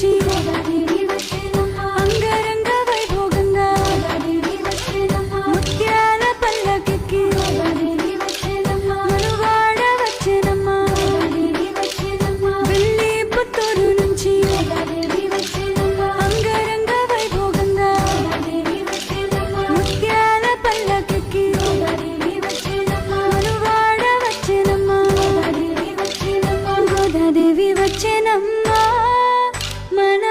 నుంచి అంగరంగ వైభోగంగా ముత్యాల పల్లకెక్కి మనువాడ వచ్చేనమ్మా వెళ్ళి పుత్తూరు నుంచి అంగరంగ వైభోగంగా ముత్యాల పల్లకెక్కి మనువాడ వచ్చేనమ్మా గోదాదేవి వచ్చేనమ్మా మన